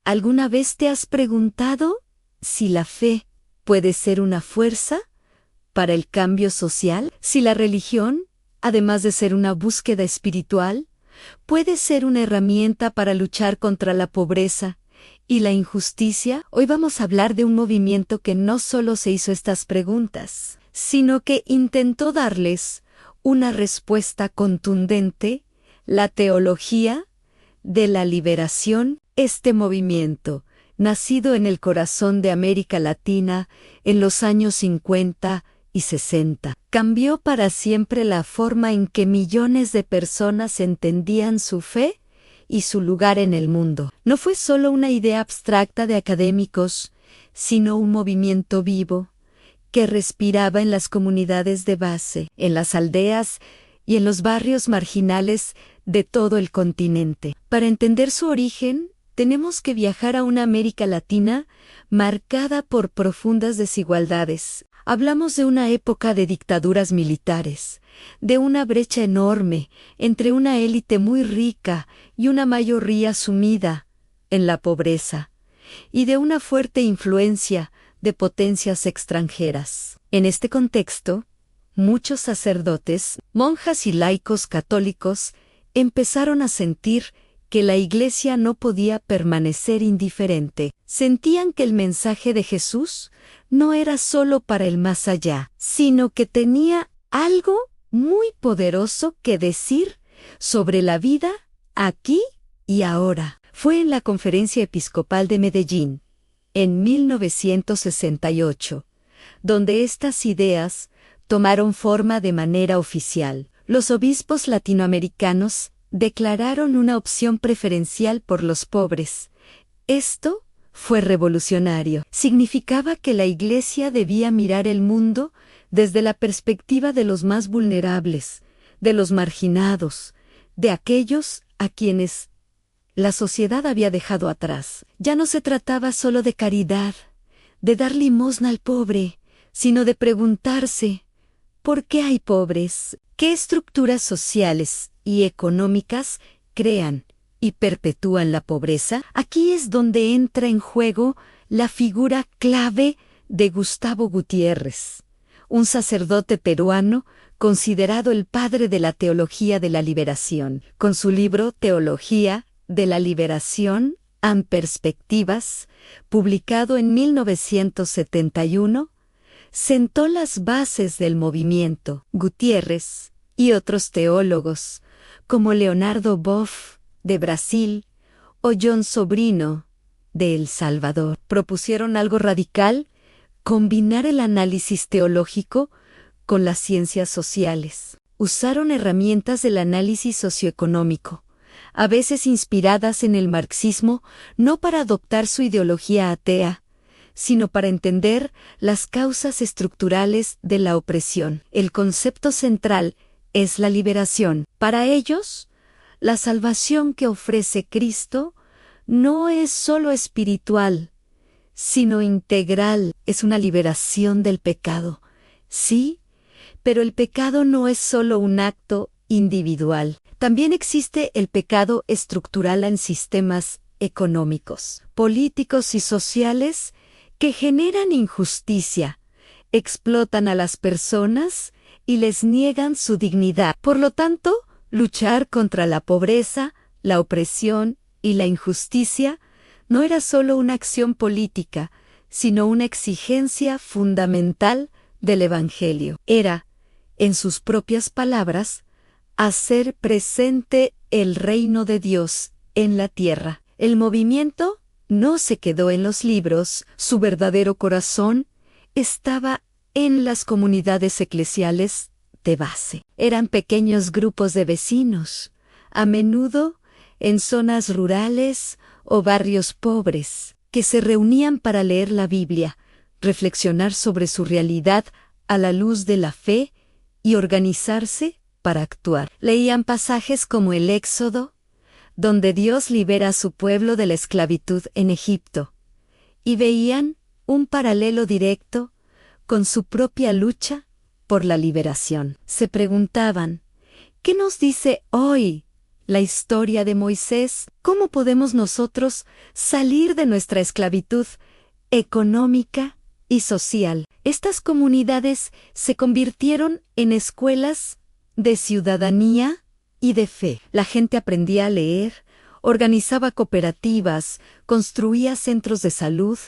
¿Alguna vez te has preguntado si la fe puede ser una fuerza para el cambio social? Si la religión, además de ser una búsqueda espiritual, puede ser una herramienta para luchar contra la pobreza y la injusticia. Hoy vamos a hablar de un movimiento que no solo se hizo estas preguntas, sino que intentó darles una respuesta contundente: la teología de la liberación. Este movimiento, nacido en el corazón de América Latina en los años 50 y 60, cambió para siempre la forma en que millones de personas entendían su fe y su lugar en el mundo. No fue solo una idea abstracta de académicos, sino un movimiento vivo que respiraba en las comunidades de base, en las aldeas y en los barrios marginales de todo el continente. Para entender su origen, tenemos que viajar a una América Latina marcada por profundas desigualdades. Hablamos de una época de dictaduras militares, de una brecha enorme entre una élite muy rica y una mayoría sumida en la pobreza, y de una fuerte influencia de potencias extranjeras. En este contexto, muchos sacerdotes, monjas y laicos católicos empezaron a sentir que la Iglesia no podía permanecer indiferente. Sentían que el mensaje de Jesús no era solo para el más allá, sino que tenía algo muy poderoso que decir sobre la vida aquí y ahora. Fue en la Conferencia Episcopal de Medellín, en 1968, donde estas ideas tomaron forma de manera oficial. Los obispos latinoamericanos declararon una opción preferencial por los pobres. Esto fue revolucionario. Significaba que la Iglesia debía mirar el mundo desde la perspectiva de los más vulnerables, de los marginados, de aquellos a quienes la sociedad había dejado atrás. Ya no se trataba solo de caridad, de dar limosna al pobre, sino de preguntarse: ¿por qué hay pobres? ¿Qué estructuras sociales y económicas crean y perpetúan la pobreza? Aquí es donde entra en juego la figura clave de Gustavo Gutiérrez, un sacerdote peruano considerado el padre de la teología de la liberación. Con su libro Teología de la Liberación and Perspectivas, publicado en 1971, sentó las bases del movimiento. Gutiérrez y otros teólogos, como Leonardo Boff, de Brasil, o John Sobrino, de El Salvador, propusieron algo radical: combinar el análisis teológico con las ciencias sociales. Usaron herramientas del análisis socioeconómico, a veces inspiradas en el marxismo, no para adoptar su ideología atea, sino para entender las causas estructurales de la opresión. El concepto central es la liberación. Para ellos, la salvación que ofrece Cristo no es solo espiritual, sino integral. Es una liberación del pecado. Sí, pero el pecado no es solo un acto individual. También existe el pecado estructural en sistemas económicos, políticos y sociales que generan injusticia, explotan a las personas y les niegan su dignidad. Por lo tanto, luchar contra la pobreza, la opresión y la injusticia no era solo una acción política, sino una exigencia fundamental del Evangelio. Era, en sus propias palabras, hacer presente el reino de Dios en la tierra. El movimiento no se quedó en los libros. Su verdadero corazón estaba en las comunidades eclesiales de base. Eran pequeños grupos de vecinos, a menudo en zonas rurales o barrios pobres, que se reunían para leer la Biblia, reflexionar sobre su realidad a la luz de la fe y organizarse para actuar. Leían pasajes como el Éxodo, donde Dios libera a su pueblo de la esclavitud en Egipto, y veían un paralelo directo con su propia lucha por la liberación. Se preguntaban: ¿qué nos dice hoy la historia de Moisés. ¿Cómo podemos nosotros salir de nuestra esclavitud económica y social? Estas comunidades se convirtieron en escuelas de ciudadanía y de fe. La gente aprendía a leer, organizaba cooperativas, construía centros de salud,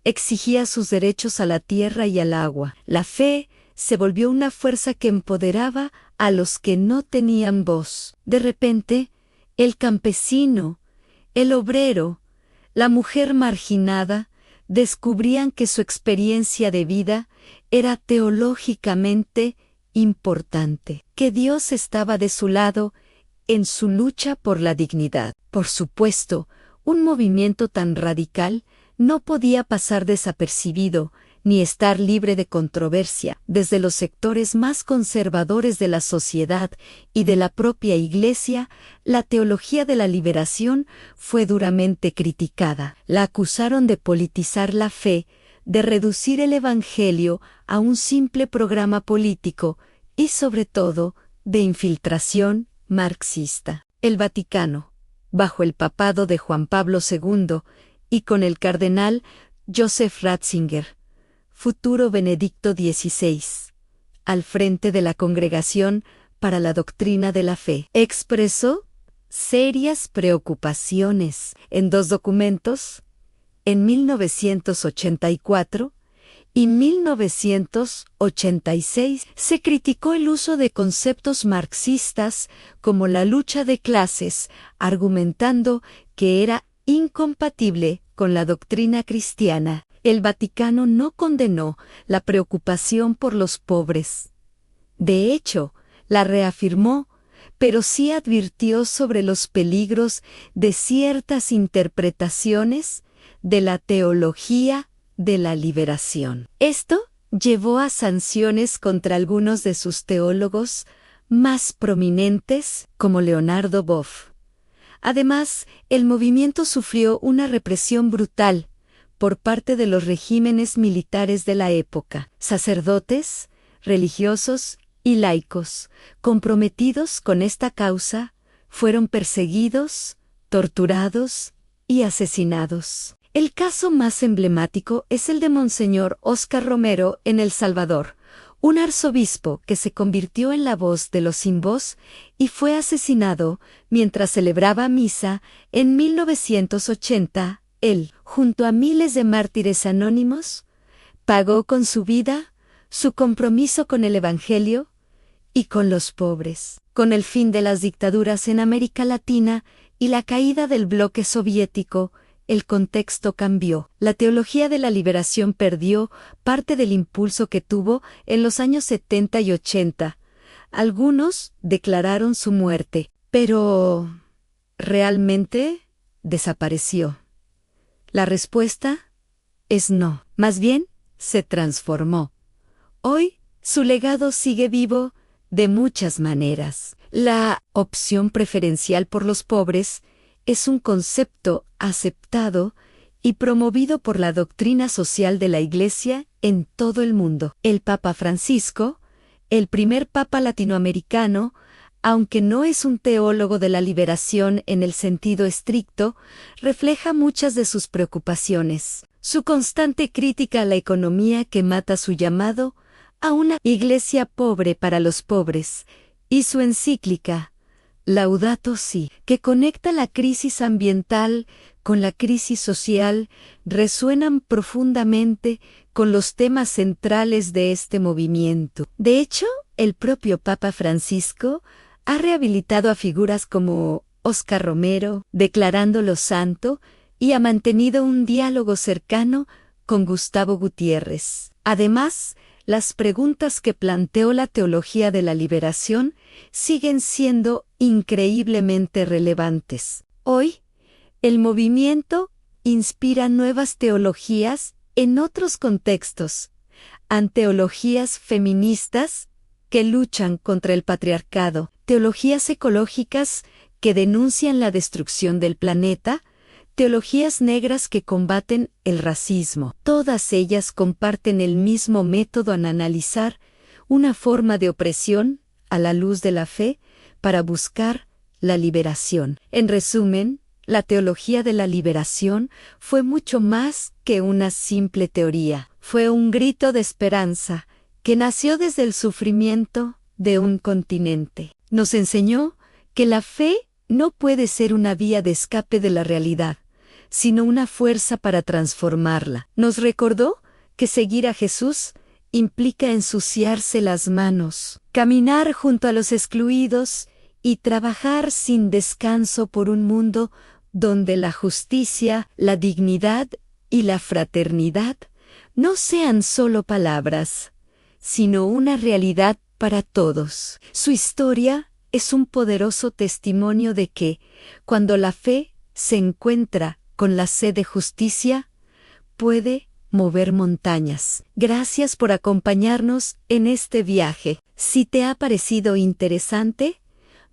exigía sus derechos a la tierra y al agua. La fe se volvió una fuerza que empoderaba a los que no tenían voz. De repente, el campesino, el obrero, la mujer marginada, descubrían que su experiencia de vida era teológicamente importante, que Dios estaba de su lado en su lucha por la dignidad. Por supuesto, un movimiento tan radical no podía pasar desapercibido ni estar libre de controversia. Desde los sectores más conservadores de la sociedad y de la propia Iglesia, la teología de la liberación fue duramente criticada. La acusaron de politizar la fe, de reducir el Evangelio a un simple programa político y, sobre todo, de infiltración marxista. El Vaticano, bajo el papado de Juan Pablo II y con el cardenal Joseph Ratzinger, futuro Benedicto XVI, al frente de la Congregación para la Doctrina de la Fe, expresó serias preocupaciones en dos documentos, en 1984 y 1986. Se criticó el uso de conceptos marxistas como la lucha de clases, argumentando que era incompatible con la doctrina cristiana. El Vaticano no condenó la preocupación por los pobres. De hecho, la reafirmó, pero sí advirtió sobre los peligros de ciertas interpretaciones de la teología de la liberación. Esto llevó a sanciones contra algunos de sus teólogos más prominentes, como Leonardo Boff. Además, el movimiento sufrió una represión brutal por parte de los regímenes militares de la época. Sacerdotes, religiosos y laicos, comprometidos con esta causa, fueron perseguidos, torturados y asesinados. El caso más emblemático es el de Monseñor Óscar Romero en El Salvador, un arzobispo que se convirtió en la voz de los sin voz y fue asesinado mientras celebraba misa en 1980. Él, junto a miles de mártires anónimos, pagó con su vida su compromiso con el Evangelio y con los pobres. Con el fin de las dictaduras en América Latina y la caída del bloque soviético, el contexto cambió. La teología de la liberación perdió parte del impulso que tuvo en los años 70 y 80. Algunos declararon su muerte, pero ¿realmente desapareció? La respuesta es no. Más bien, se transformó. Hoy, su legado sigue vivo de muchas maneras. La opción preferencial por los pobres es un concepto aceptado y promovido por la doctrina social de la Iglesia en todo el mundo. El Papa Francisco, el primer Papa latinoamericano, aunque no es un teólogo de la liberación en el sentido estricto, refleja muchas de sus preocupaciones. Su constante crítica a la economía que mata su llamado a una iglesia pobre para los pobres, y su encíclica Laudato Si, que conecta la crisis ambiental con la crisis social, resuenan profundamente con los temas centrales de este movimiento. De hecho, el propio Papa Francisco ha rehabilitado a figuras como Óscar Romero, declarándolo santo, y ha mantenido un diálogo cercano con Gustavo Gutiérrez. Además, las preguntas que planteó la teología de la liberación siguen siendo increíblemente relevantes. Hoy, el movimiento inspira nuevas teologías en otros contextos, anteologías feministas que luchan contra el patriarcado, teologías ecológicas que denuncian la destrucción del planeta, teologías negras que combaten el racismo. Todas ellas comparten el mismo método en analizar una forma de opresión a la luz de la fe para buscar la liberación. En resumen, la teología de la liberación fue mucho más que una simple teoría. Fue un grito de esperanza que nació desde el sufrimiento de un continente. Nos enseñó que la fe no puede ser una vía de escape de la realidad, sino una fuerza para transformarla. Nos recordó que seguir a Jesús implica ensuciarse las manos, caminar junto a los excluidos y trabajar sin descanso por un mundo donde la justicia, la dignidad y la fraternidad no sean solo palabras, sino una realidad para todos. Su historia es un poderoso testimonio de que, cuando la fe se encuentra con la sed de justicia, puede mover montañas. Gracias por acompañarnos en este viaje. Si te ha parecido interesante,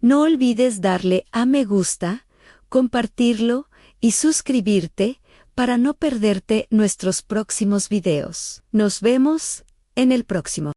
no olvides darle a me gusta, compartirlo y suscribirte para no perderte nuestros próximos videos. Nos vemos en el próximo.